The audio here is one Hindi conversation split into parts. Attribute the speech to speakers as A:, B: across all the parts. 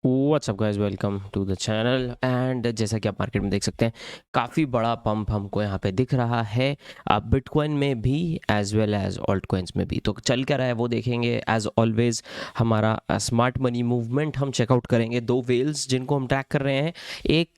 A: WhatsApp guys, welcome to the channel. And जैसा कि आप मार्केट में देख सकते हैं, काफ़ी बड़ा पंप हमको यहाँ पे दिख रहा है, बिटकॉइन में भी as well as alt coins में भी। तो चल क्या रहा है वो देखेंगे। एज ऑलवेज हमारा स्मार्ट मनी मूवमेंट हम चेकआउट करेंगे। दो वेल्स जिनको हम ट्रैक कर रहे हैं, एक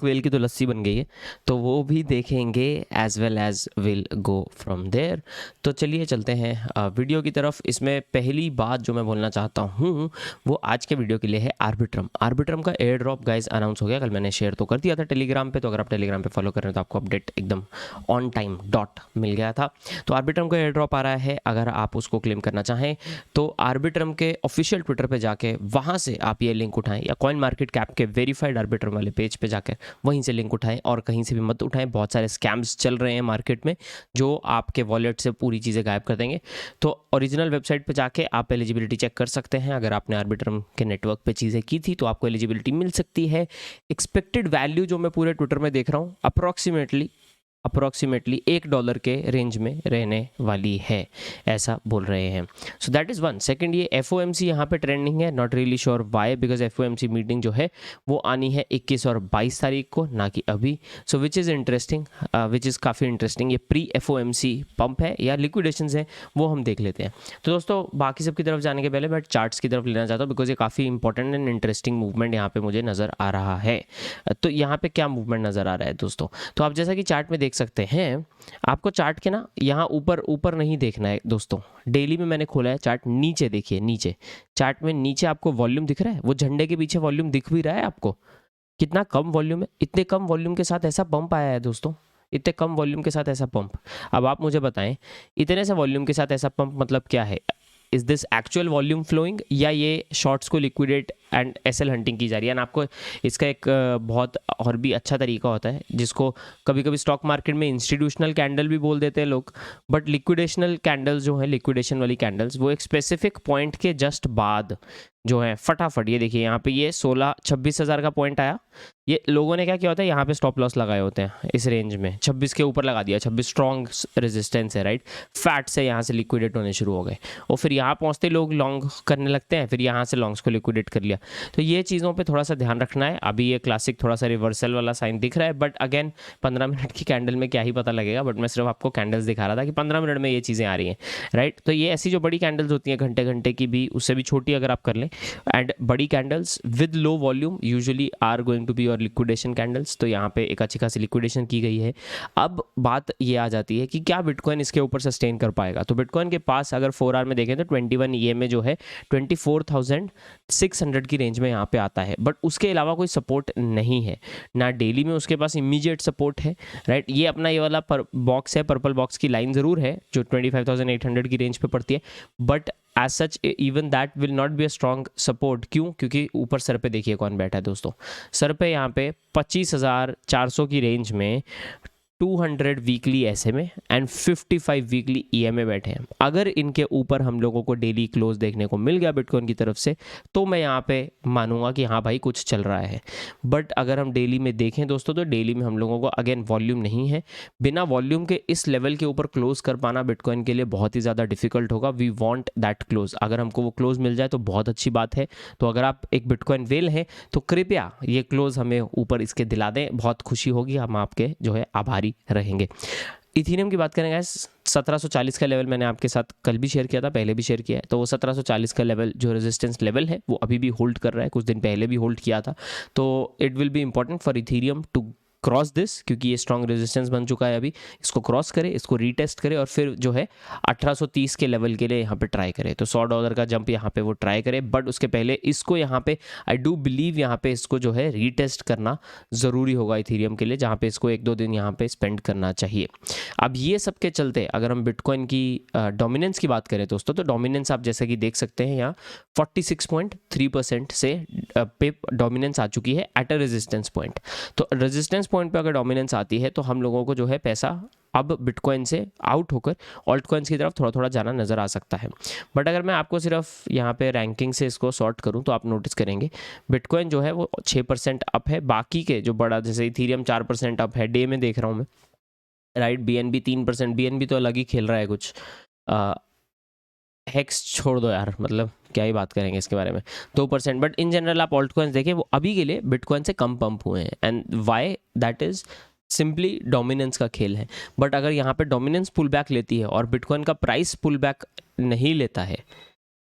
A: वेल की तो लस्सी बन गई है, तो वो भी देखेंगे as well as will go from there. तो चलिए चलते हैं वीडियो की तरफ। इसमें पहली बात जो मैं बोलना चाहता हूँ वो आज के वीडियो के लिए है आर्बिट्रम। आर्बिट्रम का एयर ड्रॉप गाइस अनाउंस हो गया। कल मैंने शेयर तो कर दिया था टेलीग्राम पे, तो अगर आप टेलीग्राम पे फॉलो कर रहे हैं तो आपको अपडेट एकदम ऑन टाइम डॉट मिल गया था। तो आर्बिट्रम का एयर ड्रॉप आ रहा है। अगर आप उसको क्लेम करना चाहें तो आर्बिट्रम के ऑफिशियल ट्विटर पे जाके वहाँ से आप ये लिंक उठाएं, या कॉइन मार्केट कैप के वेरीफाइड आर्बिट्रम वाले पेज पे जाकर वहीं से लिंक उठाएं, और कहीं से भी मत उठाएं। बहुत सारे स्कैम्स चल रहे हैं मार्केट में जो आपके वॉलेट से पूरी चीज़ें गायब कर देंगे। तो ओरिजिनल वेबसाइट पे जाके आप एलिजिबिलिटी चेक कर सकते हैं। अगर आपने आर्बिट्रम के नेटवर्क पे चीज़ें की थी तो आपको एलिजिबिलिटी मिल सकती है। एक्सपेक्टेड वैल्यू जो मैं पूरे ट्विटर में देख रहा हूँ, अप्रोक्सीमेटली $1 के रेंज में रहने वाली है, ऐसा बोल रहे हैं। So that is one. Second, ये FOMC यहाँ पे ट्रेंडिंग है। Not really sure why, because FOMC meeting जो है वो आनी है 21 और 22 तारीख को, ना कि अभी। So which is interesting, which is काफ़ी इंटरेस्टिंग। ये प्री FOMC पंप है या लिक्विडेशंस है, वो हम देख लेते हैं। तो दोस्तों, बाकी सब की तरफ जाने के पहले मैं चार्ट्स की तरफ लेना चाहता हूँ, बिकॉज ये काफ़ी इंपॉर्टेंट एंड इंटरेस्टिंग मूवमेंट यहाँ पे मुझे नज़र आ रहा है। तो यहाँ पे क्या मूवमेंट नज़र आ रहा है दोस्तों? तो आप जैसा कि चार्ट में देख सकते हैं, आपको चार्ट के ना यहाँ ऊपर ऊपर नहीं देखना है दोस्तों। डेली में मैंने खोला है चार्ट, नीचे देखिए, नीचे चार्ट में नीचे आपको वॉल्यूम दिख रहा है। वो झंडे के पीछे वॉल्यूम दिख भी रहा है आपको? कितना कम वॉल्यूम है। इतने कम वॉल्यूम के साथ ऐसा पंप आया है दोस्तों, इतने कम वॉल्यूम के साथ ऐसा पंप। अब आप मुझे बताएं, इतने से वॉल्यूम के साथ ऐसा पंप मतलब क्या है? Is this actual volume flowing, या ये शॉर्ट्स को लिक्विडेट एंड एसएल हंटिंग की जा रही है? एंड आपको इसका एक बहुत और भी अच्छा तरीका होता है, जिसको कभी कभी स्टॉक मार्केट में इंस्टीट्यूशनल कैंडल भी बोल देते हैं लोग। बट लिक्विडेशनल कैंडल्स जो है, लिक्विडेशन वाली कैंडल्स, वो एक स्पेसिफिक पॉइंट के जस्ट बाद जो है फटाफट, ये देखिए यहाँ पे ये 26 हज़ार का पॉइंट आया। ये लोगों ने क्या किया होता है, यहाँ पे स्टॉप लॉस लगाए होते हैं इस रेंज में, 26 के ऊपर लगा दिया। 26 स्ट्रॉन्ग रेजिस्टेंस है, राइट। फैट से यहाँ से लिक्विडेट होने शुरू हो गए, और फिर यहाँ पहुँचते लोग लॉन्ग करने लगते हैं, फिर यहाँ से लॉन्ग्स को लिक्विडेट कर लिया। तो ये चीज़ों पे थोड़ा सा ध्यान रखना है। अभी ये क्लासिक थोड़ा सा रिवर्सल वाला साइन दिख रहा है, बट अगेन 15 मिनट की कैंडल में क्या ही पता लगेगा। बट मैं सिर्फ आपको कैंडल्स दिखा रहा था कि 15 मिनट में ये चीज़ें आ रही हैं, राइट। तो ये ऐसी जो बड़ी कैंडल्स होती हैं, घंटे घंटे की भी, उससे भी छोटी अगर आप कर लें, एंड बड़ी candles with low volume usually are going to be your liquidation candles. तो यहाँ पे एक अच्छी खासी लिक्विडेशन की गई है। अब बात ये आ जाती है कि क्या बिटकॉइन इसके ऊपर सस्टेन कर पाएगा। तो बिटकॉइन के पास अगर 4 आवर में देखें तो 21 EMA जो है 24,600 की रेंज में यहाँ पे आता है, बट उसके अलावा कोई सपोर्ट नहीं है ना। डेली में उसके पास इमीडिएट सपोर्ट है, राइट। ये अपना ये वाला बॉक्स है, पर्पल बॉक्स की लाइन ज़रूर है जो 25,800 की रेंज पे पड़ती है, but as such even that will not be a strong support. क्यों? क्योंकि ऊपर सर पे देखिए कौन बैठा है दोस्तों। सर पे यहाँ पे 25,400 की रेंज में 200 weekly SMA and 55 weekly EMA बैठे हैं। अगर इनके ऊपर हम लोगों को डेली क्लोज देखने को मिल गया बिटकॉइन की तरफ से, तो मैं यहाँ पे मानूंगा कि हाँ भाई कुछ चल रहा है। बट अगर हम डेली में देखें दोस्तों, तो डेली में हम लोगों को अगेन वॉल्यूम नहीं है। बिना वॉल्यूम के इस लेवल के ऊपर क्लोज कर पाना बिटकॉइन के लिए बहुत ही ज़्यादा डिफिकल्ट होगा। We want that close. अगर हमको वो क्लोज मिल जाए तो बहुत अच्छी बात है। तो अगर आप एक बिटकॉइन वेल हैं तो कृपया ये क्लोज हमें ऊपर इसके दिला दें, बहुत खुशी होगी, हम आपके जो है आभारी रहेंगे। इथेरियम की बात करें गाइस, 1740 का लेवल मैंने आपके साथ कल भी शेयर किया था, पहले भी शेयर किया है। तो वो 1740 का लेवल जो रेजिस्टेंस लेवल है वो अभी भी होल्ड कर रहा है, कुछ दिन पहले भी होल्ड किया था। तो it will be important for Ethereum to cross this, क्योंकि ये स्ट्रॉन्ग रेजिस्टेंस बन चुका है। अभी इसको क्रॉस करे, इसको रीटेस्ट करे, और फिर जो है 1830 के लेवल के लिए यहाँ पे ट्राई करे। तो $100 का जंप यहाँ पे वो ट्राई करे, बट उसके पहले इसको यहाँ पे आई डू बिलीव यहाँ पे इसको जो है रीटेस्ट करना ज़रूरी होगा इथेरियम के लिए, जहाँ पे इसको 1-2 दिन यहाँ पे स्पेंड करना चाहिए। अब ये सब के चलते अगर हम बिटकॉइन की डोमिनेंस की बात करें दोस्तों, तो डोमिनेंस आप जैसे कि देख सकते हैं यहाँ 46.3% से पे डोमिनेंस आ चुकी है एट अ रेजिस्टेंस पॉइंट। तो रेजिस्टेंस पॉइंट पे अगर डोमिनेंस आती है तो हम लोगों को जो है पैसा अब बिटकॉइन से आउट होकर ऑल्ट कॉइन्स की तरफ थोड़ा थोड़ा जाना नज़र आ सकता है। बट अगर मैं आपको सिर्फ यहाँ पे रैंकिंग से इसको सॉर्ट करूँ तो आप नोटिस करेंगे बिटकॉइन जो है वो 6% अप है। बाकी के जो बड़ा, जैसे इथेरियम 4% अप है डे में देख रहा हूँ मैं, राइट। BNB 3%, BNB तो अलग ही खेल रहा है कुछ। हेक्स छोड़ दो यार, मतलब क्या ही बात करेंगे इसके बारे में, 2%। बट इन जनरल आप ऑल्ट कॉइन्स देखें, वो अभी के लिए बिटकॉइन से कम पंप हुए हैं, and why, that is simply dominance का खेल है। बट अगर यहाँ पे डोमिनेंस पुल बैक लेती है और बिटकॉइन का प्राइस पुल बैक नहीं लेता है,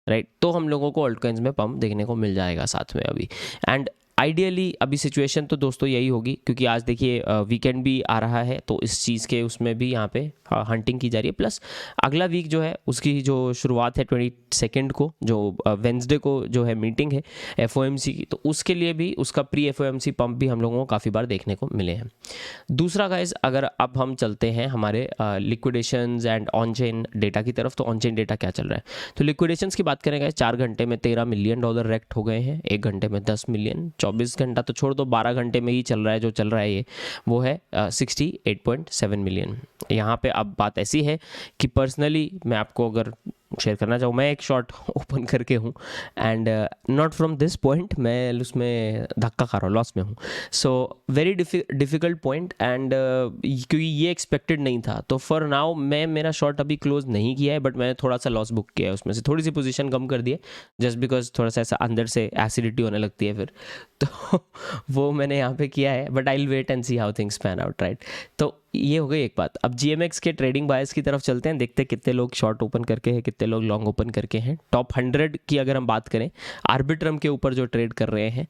A: राइट, तो हम लोगों को ऑल्ट कॉइन्स में पंप देखने को मिल जाएगा साथ में अभी। एंड आइडियली अभी सिचुएशन तो दोस्तों यही होगी, क्योंकि आज देखिए वीकेंड भी आ रहा है, तो इस चीज़ के उसमें भी यहाँ पे हंटिंग की जा रही है। प्लस अगला वीक जो है उसकी जो शुरुआत है 22 को, जो वेंसडे को जो है मीटिंग है FOMC की, तो उसके लिए भी उसका प्री FOMC पंप भी हम लोगों को काफ़ी बार देखने को मिले हैं। दूसरा गाइस, अगर अब हम चलते हैं हमारे लिक्विडेशंस एंड ऑन चेन डेटा की तरफ, तो ऑन चेन डेटा क्या चल रहा है। तो लिक्विडेशंस की बात करें गाइस, 4 घंटे में $13 मिलियन रेक्ट हो गए हैं, 1 घंटे में 10 मिलियन, 24 घंटा तो छोड़ दो, 12 घंटे में ही चल रहा है जो चल रहा है ये, वो है 68.7 मिलियन। यहाँ पे अब बात ऐसी है कि पर्सनली मैं आपको अगर शेयर करना चाहूँ, मैं एक शॉर्ट ओपन करके हूँ, and not from this point, मैं उसमें धक्का खा रहा हूँ, लॉस में हूँ। So very difficult point, and क्योंकि ये एक्सपेक्टेड नहीं था, तो फॉर नाउ मैं मेरा शॉर्ट अभी क्लोज नहीं किया है, बट मैंने थोड़ा सा लॉस बुक किया है, उसमें से थोड़ी सी पोजीशन कम कर दी है, जस्ट बिकॉज थोड़ा सा ऐसा अंदर से एसिडिटी होने लगती है फिर, तो वो मैंने यहाँ पे किया है। But I will wait and see how things pan out, right. तो ये हो गई एक बात। अब GMX के ट्रेडिंग बायर्स की तरफ चलते हैं, देखते हैं कितने लोग शॉर्ट ओपन करके हैं, कितने लोग लॉन्ग ओपन करके हैं। टॉप 100 की अगर हम बात करें, आर्बिट्रम के ऊपर जो ट्रेड कर रहे हैं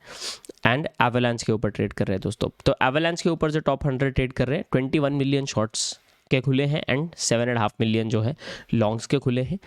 A: एंड एवलांच के ऊपर ट्रेड कर रहे हैं दोस्तों, तो एवलांच के ऊपर जो टॉप 100 ट्रेड कर रहे हैं, 21 मिलियन शॉर्ट्स के खुले हैं एंड 7.5 मिलियन जो है लॉन्ग्स के खुले हैं।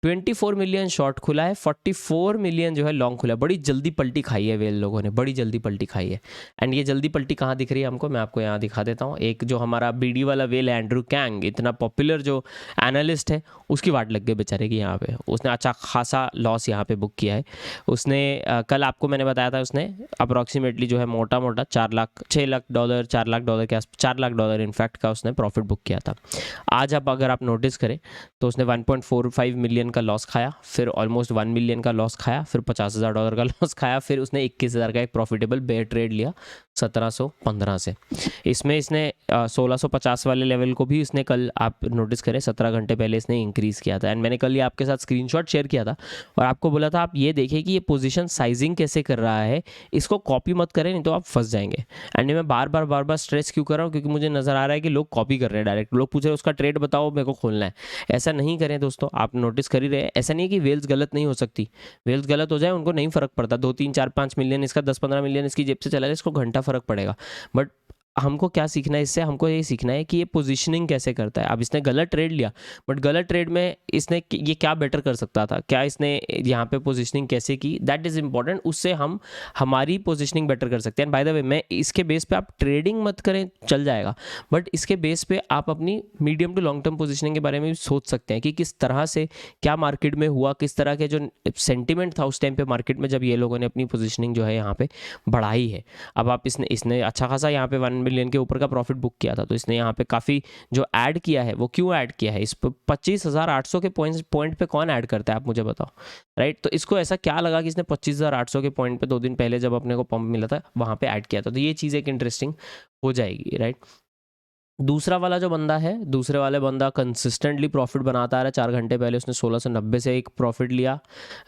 A: 24 मिलियन शॉर्ट खुला है, 44 मिलियन जो है लॉन्ग खुला है। बड़ी जल्दी पलटी खाई है वेल लोगों ने, बड़ी जल्दी पलटी खाई है। एंड ये जल्दी पलटी कहाँ दिख रही है हमको, मैं आपको यहाँ दिखा देता हूँ। एक जो हमारा BD वाला वेल है, एंड्रू कैंग, इतना पॉपुलर जो एनालिस्ट है, उसकी वाट लग गई बेचारे की यहाँ पे। उसने अच्छा खासा लॉस यहाँ पे बुक किया है। उसने कल आपको मैंने बताया था, उसने अप्रॉक्सीमेटली जो है मोटा मोटा $6 लाख $4 लाख के आस $4 लाख इनफैक्ट का उसने प्रॉफिट बुक किया था। आज अब अगर आप नोटिस करें तो उसने 1.45 मिलियन का लॉस खाया, फिर ऑलमोस्ट 1 मिलियन का लॉस खाया, फिर $50,000 का लॉस खाया, फिर उसने 21,000 का एक प्रॉफिटेबल बेयर ट्रेड लिया 1715 से। इसमें इसने 1650 वाले लेवल को भी इसने कल, आप नोटिस करें, 17 घंटे पहले इसने इंक्रीज़ किया था। एंड मैंने कल ये आपके साथ स्क्रीनशॉट शेयर किया था और आपको बोला था आप ये देखिए कि ये पोजीशन साइजिंग कैसे कर रहा है, इसको कॉपी मत करें नहीं तो आप फंस जाएंगे। एंड मैं बार बार स्ट्रेस क्यों कर रहा हूँ, क्योंकि मुझे नज़र आ रहा है कि लोग कॉपी कर रहे हैं डायरेक्ट। लोग पूछ रहे हैं उसका ट्रेड बताओ, मेरे को खोलना है। ऐसा नहीं करें दोस्तों, आप नोटिस कर ही रहे हैं। ऐसा नहीं है कि वेल्स गलत नहीं हो सकती, वेल्स गलत हो जाए उनको नहीं फ़र्क पड़ता। 2, 3, 4, 5 मिलियन इसका, 10-15 मिलियन इसकी जेब से चला जाए, इसको घंटा फ़र्क पड़ेगा। बट हमको क्या सीखना है इससे, हमको ये सीखना है कि ये पोजीशनिंग कैसे करता है। अब इसने गलत ट्रेड लिया, बट गलत ट्रेड में इसने ये क्या बेटर कर सकता था, क्या इसने यहाँ पे पोजीशनिंग कैसे की, दैट इज़ इंपॉर्टेंट। उससे हम हमारी पोजीशनिंग बेटर कर सकते हैं। बाय द वे, मैं इसके बेस पे आप ट्रेडिंग मत करें, चल जाएगा, बट इसके बेस पे आप अपनी medium to long term positioning के बारे में भी सोच सकते हैं कि किस तरह से क्या मार्केट में हुआ, किस तरह के जो सेंटिमेंट था उस टाइम पे मार्केट में, जब ये लोगों ने अपनी पोजीशनिंग जो है यहाँ पे बढ़ाई है। अब आप इसने अच्छा खासा यहाँ पे 1 मिलियन के ऊपर का प्रॉफिट बुक किया था, तो इसने यहाँ पे काफ़ी जो ऐड किया है, वो क्यों ऐड किया है, इस पर 25,800 के पॉइंट पे कौन ऐड करता है, आप मुझे बताओ, राइट। तो इसको ऐसा क्या लगा कि इसने 25,800 के पॉइंट पे 2 दिन पहले जब अपने को पंप मिला था वहाँ पे ऐड किया था, तो ये चीज़ एक इंटरेस्टिंग हो जाएगी, राइट। दूसरा वाला जो बंदा है, दूसरे वाले बंदा कंसिस्टेंटली प्रॉफिट बनाता आ रहा है। 4 घंटे पहले उसने 1690 से एक प्रॉफिट लिया,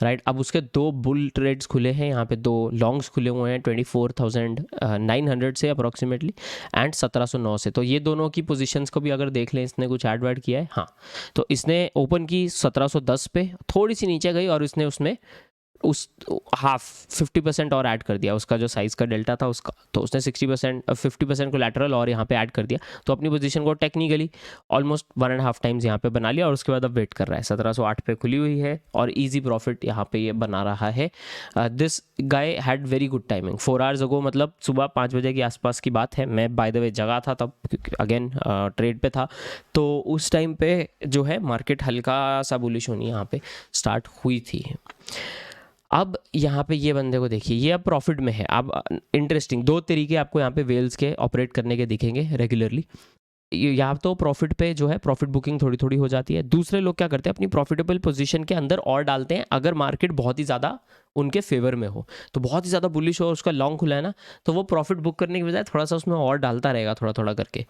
A: राइट। अब उसके 2 बुल ट्रेड्स खुले हैं, यहाँ पे 2 लॉन्ग्स खुले हुए हैं 24,900 से अप्रॉक्सीमेटली एंड 1709 से। तो ये दोनों की पोजीशंस को भी अगर देख लें, इसने कुछ ऐड वैड किया है, हाँ। तो इसने ओपन की 1710 पे, थोड़ी सी नीचे गई और इसने उसमें उस 50% और ऐड कर दिया, उसका जो साइज़ का डेल्टा था उसका, तो उसने 50% को लैटरल और यहाँ पे ऐड कर दिया। तो अपनी पोजीशन को टेक्निकली ऑलमोस्ट 1.5 टाइम्स यहाँ पे बना लिया और उसके बाद अब वेट कर रहा है। 1708 पे खुली हुई है और इजी प्रॉफिट यहाँ पे ये बना रहा है। This guy had very good timing 4 hours ago, मतलब सुबह 5 बजे के आसपास की बात है। मैं बाय द वे जगह था तब, अगेन ट्रेड पे था, तो उस टाइम पे जो है मार्केट हल्का सा बुलिश होनी यहाँ पे स्टार्ट हुई थी। अब यहाँ पे ये बंदे को देखिए, ये अब प्रॉफिट में है। अब इंटरेस्टिंग 2 तरीके आपको यहाँ पे वेल्स के ऑपरेट करने के दिखेंगे रेगुलरली। यहाँ तो प्रॉफिट पे जो है प्रॉफिट बुकिंग थोड़ी थोड़ी हो जाती है। दूसरे लोग क्या करते हैं, अपनी प्रॉफिटेबल पोजीशन के अंदर और डालते हैं अगर मार्केट बहुत ही ज़्यादा उनके फेवर में हो, तो बहुत ही ज़्यादा बुलिश हो और उसका लॉन्ग खुला है ना, तो वो प्रॉफिट बुक करने की बजाय थोड़ा सा उसमें और डालता रहेगा थोड़ा थोड़ा करके।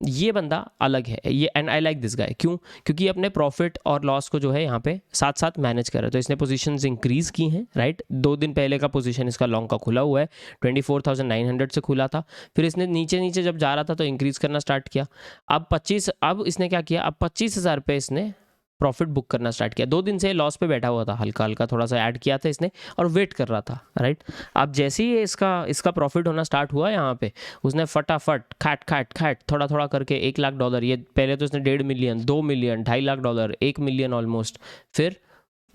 A: ये बंदा अलग है ये, and I like this guy. क्यों? क्योंकि अपने प्रॉफिट और लॉस को जो है यहाँ पे साथ साथ मैनेज कर रहा है। तो इसने पोजीशंस इंक्रीज की हैं, राइट। 2 दिन पहले का पोजीशन इसका लॉन्ग का खुला हुआ है, 24,900 से खुला था, फिर इसने नीचे नीचे जब जा रहा था तो इंक्रीज करना स्टार्ट किया। अब इसने क्या किया, अब 25,000 पे इसने प्रॉफिट बुक करना स्टार्ट किया। 2 दिन से लॉस पे बैठा हुआ था, हल्का हल्का थोड़ा सा ऐड किया था इसने और वेट कर रहा था, राइट। अब जैसे ही इसका प्रॉफिट होना स्टार्ट हुआ यहाँ पे, उसने फटाफट खैट थोड़ा थोड़ा करके $1,00,000, ये पहले तो इसने 1.5 मिलियन, 2 मिलियन, $250,000, 1 मिलियन ऑलमोस्ट, फिर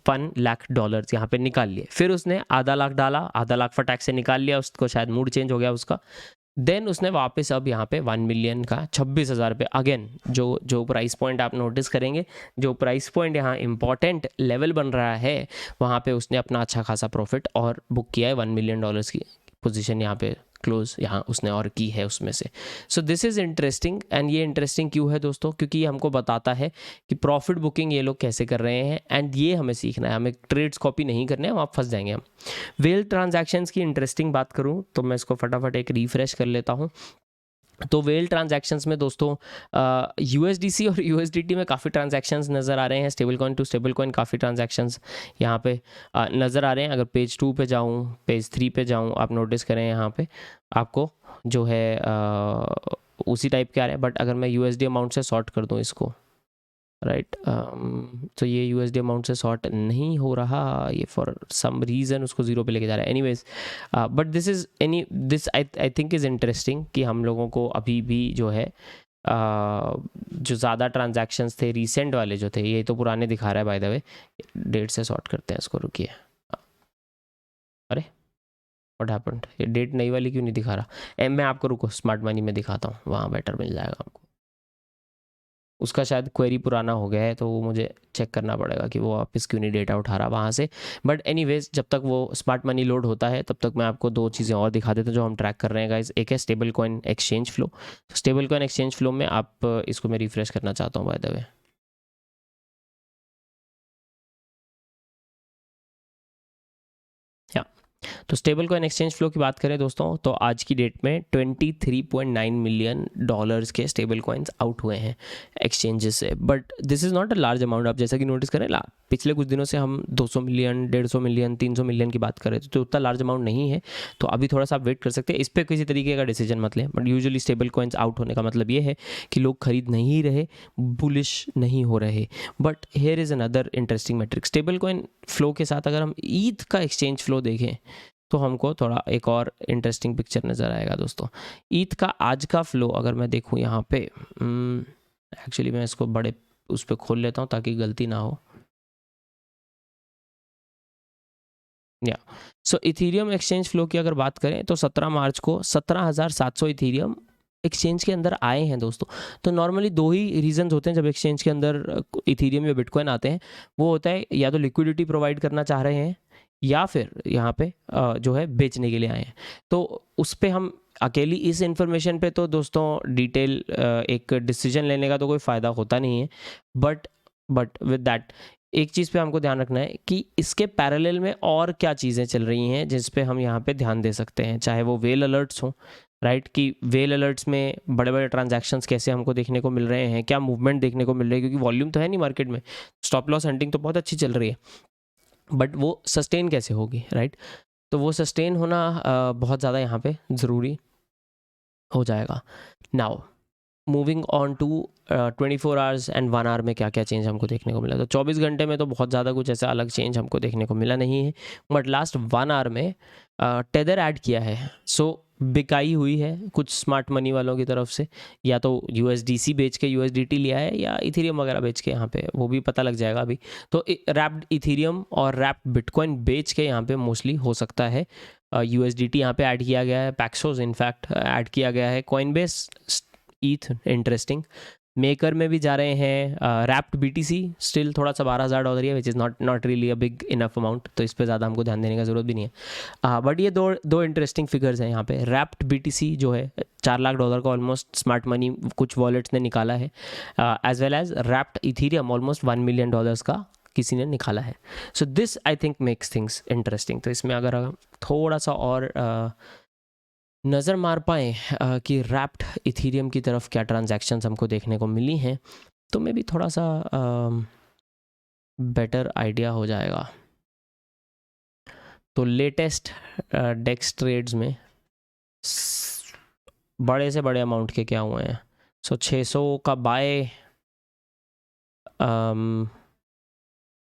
A: $1,00,000 यहाँ पे निकाल लिए। फिर उसने आधा लाख डाला, आधा लाख फटाक से निकाल लिया, उसको शायद मूड चेंज हो गया उसका। देन उसने वापस अब यहाँ पे 1 मिलियन का 26,000 पे अगेन जो प्राइस पॉइंट आप नोटिस करेंगे, जो प्राइस पॉइंट यहाँ इंपॉर्टेंट लेवल बन रहा है, वहाँ पे उसने अपना अच्छा खासा प्रॉफिट और बुक किया है। $1 मिलियन की पोजीशन यहाँ पे क्लोज यहाँ उसने और की है उसमें से। So this is interesting, and ये इंटरेस्टिंग क्यों है दोस्तों? क्योंकि ये हमको बताता है कि प्रॉफिट बुकिंग ये लोग कैसे कर रहे हैं, एंड ये हमें सीखना है, हमें ट्रेड्स कॉपी नहीं करने हैं, वहाँ फंस जाएंगे हम। वेल ट्रांजैक्शंस की इंटरेस्टिंग बात करूँ तो मैं इसको फटाफट एक रिफ्रेश कर लेता हूँ। तो वेल ट्रांजैक्शंस में दोस्तों USDC और USDT में काफ़ी ट्रांजैक्शंस नज़र आ रहे हैं। Stable coin to stable coin काफ़ी ट्रांजैक्शंस यहाँ पे नज़र आ रहे हैं। अगर पेज 2 पे जाऊँ, पेज 3 पे जाऊँ, आप नोटिस करें यहाँ पे आपको जो है उसी टाइप के आ रहे हैं। बट अगर मैं USD अमाउंट से सॉर्ट कर दूँ इसको, राइट, तो ये USD अमाउंट से सॉर्ट नहीं हो रहा, ये फॉर सम रीज़न उसको 0 पे लेके जा रहा है। Anyways, but this I think is interesting कि हम लोगों को अभी भी जो है जो ज़्यादा ट्रांजैक्शंस थे रिसेंट वाले जो थे, ये तो पुराने दिखा रहा है बाय द वे। डेट से सॉर्ट करते हैं इसको, रुकिए। अरे व्हाट हैपेंड, ये डेट नई वाली क्यों नहीं दिखा रहा? मैं आपको रुको स्मार्ट मनी में दिखाता हूँ, वहाँ बेटर मिल जाएगा आपको। उसका शायद क्वेरी पुराना हो गया है, तो वो मुझे चेक करना पड़ेगा कि वो वापस क्यों नहीं डेटा उठा रहा वहाँ से। बट एनीवेज, जब तक वो स्मार्ट मनी लोड होता है तब तक मैं आपको 2 चीज़ें और दिखा देता हूँ जो हम ट्रैक कर रहे हैं गाइस। एक है stable coin exchange flow. Stable coin exchange flow में आप इसको मैं रिफ्रेश करना चाहता हूँ बाय द वे। तो स्टेबल कॉइन एक्सचेंज फ्लो की बात करें दोस्तों, तो आज की डेट में $23.9 मिलियन के स्टेबल कॉइन्स आउट हुए हैं एक्सचेंजेस से। But this is not a large amount. आप जैसा कि नोटिस करें, पिछले कुछ दिनों से हम 200 मिलियन, 150 मिलियन, 300 मिलियन की बात कर रहे थे, तो उतना लार्ज अमाउंट नहीं है। तो अभी थोड़ा सा आप वेट कर सकते हैं, इस पर किसी तरीके का डिसीजन मत लें। But usually stable coins out होने का मतलब ये है कि लोग खरीद नहीं रहे, बुलिश नहीं हो रहे। But here is another interesting metric. Stable coin flow के साथ अगर हम ईथ का एक्सचेंज फ्लो देखें तो हमको थोड़ा एक और इंटरेस्टिंग पिक्चर नज़र आएगा दोस्तों। ईथ का आज का फ्लो अगर मैं देखूं यहाँ पे, एक्चुअली मैं इसको बड़े उस पर खोल लेता हूँ ताकि गलती ना हो। सो इथीरियम एक्सचेंज फ्लो की अगर बात करें तो 17 मार्च को 17,700 इथीरियम एक्सचेंज के अंदर आए हैं दोस्तों। तो नॉर्मली 2 ही रीजंस होते हैं जब एक्सचेंज के अंदर इथीरियम या बिटकॉइन आते हैं। वो होता है या तो लिक्विडिटी प्रोवाइड करना चाह रहे हैं, या फिर यहाँ पे जो है बेचने के लिए आए हैं। तो उस पर हम अकेली इस इन्फॉर्मेशन पे तो दोस्तों डिटेल एक डिसीजन लेने का तो कोई फ़ायदा होता नहीं है। बट विद दैट एक चीज़ पे हमको ध्यान रखना है कि इसके पैरेलल में और क्या चीज़ें चल रही हैं जिस पे हम यहाँ पे ध्यान दे सकते हैं, चाहे वो वेल अलर्ट्स हों, राइट, कि वेल अलर्ट्स में बड़े बड़े ट्रांजैक्शंस कैसे हमको देखने को मिल रहे हैं, क्या मूवमेंट देखने को मिल रही है, क्योंकि वॉल्यूम तो है नहीं मार्केट में, स्टॉप लॉस हंटिंग तो बहुत अच्छी चल रही है, बट वो सस्टेन कैसे होगी, राइट। तो वो सस्टेन होना बहुत ज़्यादा यहाँ पे ज़रूरी हो जाएगा। Now moving on to 24 hours and 1 hour में क्या क्या चेंज हमको देखने को मिला। तो 24 घंटे में तो बहुत ज़्यादा कुछ ऐसा अलग चेंज हमको देखने को मिला नहीं है, बट लास्ट 1 आवर में टेदर ऐड किया है। सो बिकाई हुई है कुछ स्मार्ट मनी वालों की तरफ से, या तो USDC बेच के USDT लिया है या इथीरियम वगैरह बेच के, यहाँ पे वो भी पता लग जाएगा अभी। तो रैप्ड इथीरियम और रैप्ड बिटकॉइन बेच के यहाँ पे मोस्टली हो सकता है USDT यहाँ पे ऐड किया गया है, पैक्सोस इनफैक्ट ऐड किया गया है, कॉइनबेस, ईथ इंटरेस्टिंग, मेकर में भी जा रहे हैं। रैप्ड BTC स्टिल थोड़ा सा $12,000 है, which is not really a big enough amount, तो इस पे ज़्यादा हमको ध्यान देने का ज़रूरत भी नहीं है। बट ये दो इंटरेस्टिंग फिगर्स हैं यहाँ पे। रैप्ड BTC जो है $4 लाख का ऑलमोस्ट स्मार्ट मनी कुछ वॉलेट्स ने निकाला है, as well as wrapped Ethereum almost $1 million का किसी ने निकाला है. So this I think makes things interesting. तो इसमें अगर थोड़ा सा और नज़र मार पाएँ कि रैप्ड इथीरियम की तरफ क्या ट्रांजैक्शंस हमको देखने को मिली हैं, तो मे भी थोड़ा सा बेटर आइडिया हो जाएगा. तो लेटेस्ट डेक्स ट्रेड्स में बड़े से बड़े अमाउंट के क्या हुए हैं. सो 600 का बाय,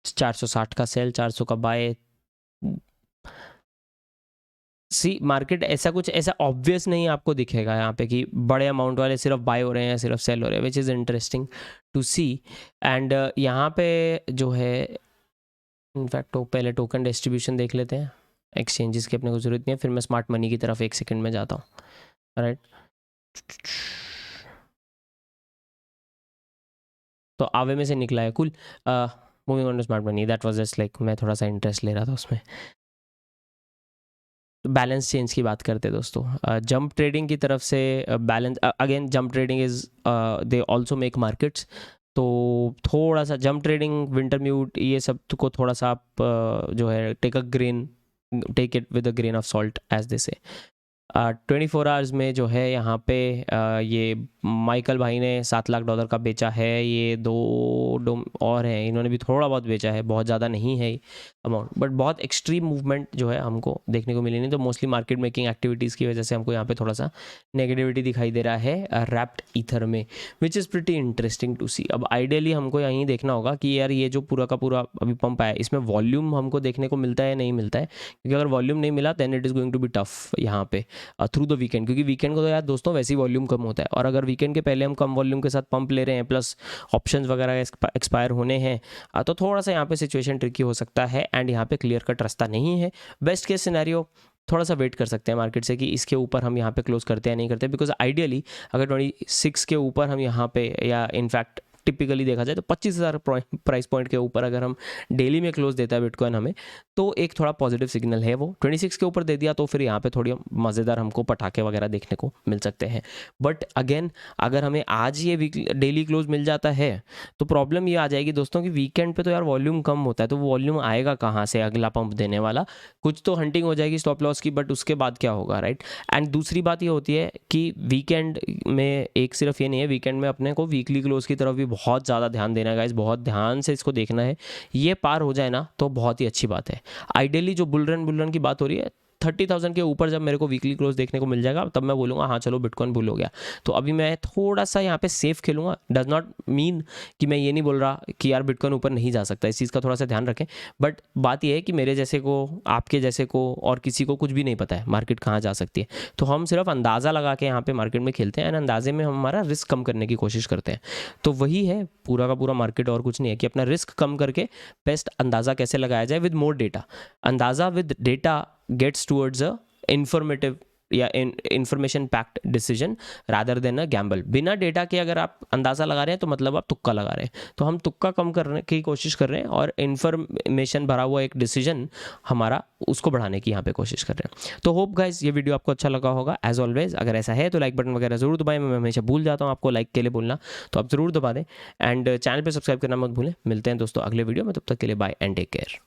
A: 460 का सेल, 400 का बाय. सी मार्केट ऐसा कुछ ऐसा ऑब्वियस नहीं आपको दिखेगा यहाँ पे कि बड़े अमाउंट वाले सिर्फ बाय हो रहे हैं या सिर्फ सेल हो रहे हैं, which is interesting to see. And यहाँ पे जो है इनफैक्ट तो पहले टोकन डिस्ट्रीब्यूशन देख लेते हैं. एक्सचेंजेस की अपने को ज़रूरत नहीं है, फिर मैं स्मार्ट मनी की तरफ एक सेकंड में जाता हूँ. राइट, तो आवे में से निकला है. कुल, moving on to smart money, that was just like मैं थोड़ा सा इंटरेस्ट ले रहा था उसमें. बैलेंस चेंज की बात करते हैं दोस्तों. जंप ट्रेडिंग की तरफ से balance, again jump trading is they also make markets. तो थोड़ा सा जंप ट्रेडिंग, विंटर म्यूट, ये सब को थोड़ा सा आप जो है take it with a grain of salt as they say. 24 hours में जो है यहाँ पे ये माइकल भाई ने $7 लाख का बेचा है. ये दो और हैं, इन्होंने भी थोड़ा बहुत बेचा है, बहुत ज़्यादा नहीं है अमाउंट, बट बहुत एक्सट्रीम मूवमेंट जो है हमको देखने को मिली नहीं. तो मोस्टली मार्केट मेकिंग एक्टिविटीज़ की वजह से हमको यहाँ पे थोड़ा सा नेगेटिविटी दिखाई दे रहा है रैप्ड ईथर में, which is pretty interesting to see. अब आइडियली हमको यहीं देखना होगा कि यार ये जो पूरा का पूरा अभी पंप आया, इसमें वॉल्यूम हमको देखने को मिलता है नहीं मिलता है. क्योंकि अगर वॉल्यूम नहीं मिला then it is going to be tough यहाँ पे थ्रू द वीकेंड, क्योंकि वीकेंड को तो यार दोस्तों वैसे ही वॉल्यूम कम होता है. और अगर वीकेंड के पहले हम कम वॉल्यूम के साथ पंप ले रहे हैं, प्लस ऑप्शंस वगैरह एक्सपायर होने हैं, तो थोड़ा सा यहाँ पे सिचुएशन ट्रिकी हो सकता है. एंड यहाँ पे क्लियर कट रास्ता नहीं है. बेस्ट केस सिनेरियो थोड़ा सा वेट कर सकते हैं मार्केट से कि इसके ऊपर हम यहाँ पे क्लोज करते हैं नहीं करते. बिकॉज आइडियली अगर 26 के ऊपर हम यहाँ पे, या इनफैक्ट टिपिकली देखा जाए तो 25,000 प्राइस पॉइंट के ऊपर अगर हम डेली में क्लोज देता है बिटकॉइन हमें, तो एक थोड़ा पॉजिटिव सिग्नल है. वो 26 के ऊपर दे दिया तो फिर यहाँ पे थोड़ी मज़ेदार हमको पटाखे वगैरह देखने को मिल सकते हैं. बट अगेन अगर हमें आज ये डेली क्लोज मिल जाता है तो प्रॉब्लम ये आ जाएगी दोस्तों कि वीकेंड पे तो यार वॉल्यूम कम होता है, तो वॉल्यूम आएगा कहाँ से अगला पंप देने वाला. कुछ तो हंटिंग हो जाएगी स्टॉप लॉस की, बट उसके बाद क्या होगा, राइट. एंड दूसरी बात ये होती है कि वीकेंड में एक सिर्फ ये नहीं है, वीकेंड में अपने को वीकली क्लोज की तरफ भी बहुत ज़्यादा ध्यान देना है गाइस, बहुत ध्यान से इसको देखना है. ये पार हो जाए ना तो बहुत ही अच्छी बात है. आइडियली जो बुल रन की बात हो रही है, 30,000 के ऊपर जब मेरे को वीकली क्लोज देखने को मिल जाएगा तब मैं बोलूँगा हाँ चलो बिटकॉइन बुल हो गया. तो अभी मैं थोड़ा सा यहाँ पे सेफ खेलूँगा. डज नॉट मीन कि मैं ये नहीं बोल रहा कि यार बिटकॉइन ऊपर नहीं जा सकता, इस चीज़ का थोड़ा सा ध्यान रखें. बट बात यह है कि मेरे जैसे को, आपके जैसे को और किसी को कुछ भी नहीं पता है मार्केट कहाँ जा सकती है. तो हम सिर्फ अंदाज़ा लगा के यहाँ पे मार्केट में खेलते हैं एंड अंदाजे में हम हमारा रिस्क कम करने की कोशिश करते हैं. तो वही है पूरा का पूरा मार्केट, और कुछ नहीं है कि अपना रिस्क कम करके बेस्ट अंदाज़ा कैसे लगाया जाए विद मोर डेटा. अंदाज़ा with data gets towards a informative या information packed decision rather than a gamble. बिना डेटा के अगर आप अंदाज़ा लगा रहे हैं तो मतलब आप तुक्का लगा रहे हैं. तो हम तुक्का कम करने की कोशिश कर रहे हैं और इंफॉर्मेशन भरा हुआ एक डिसीजन हमारा उसको बढ़ाने की यहाँ पे कोशिश कर रहे हैं. तो होप गाइज ये वीडियो आपको अच्छा लगा होगा. एज ऑलवेज अगर ऐसा है तो लाइक बटन वगैरह जरूर दबाएं. मैं हमेशा भूल जाता हूँ आपको लाइक के लिए बोलना, तो आप ज़रूर दबा दें. एंड चैनल पर सब्सक्राइब करना मत भूलें. मिलते हैं दोस्तों अगले वीडियो में, तब तक के लिए बाय एंड टेक केयर.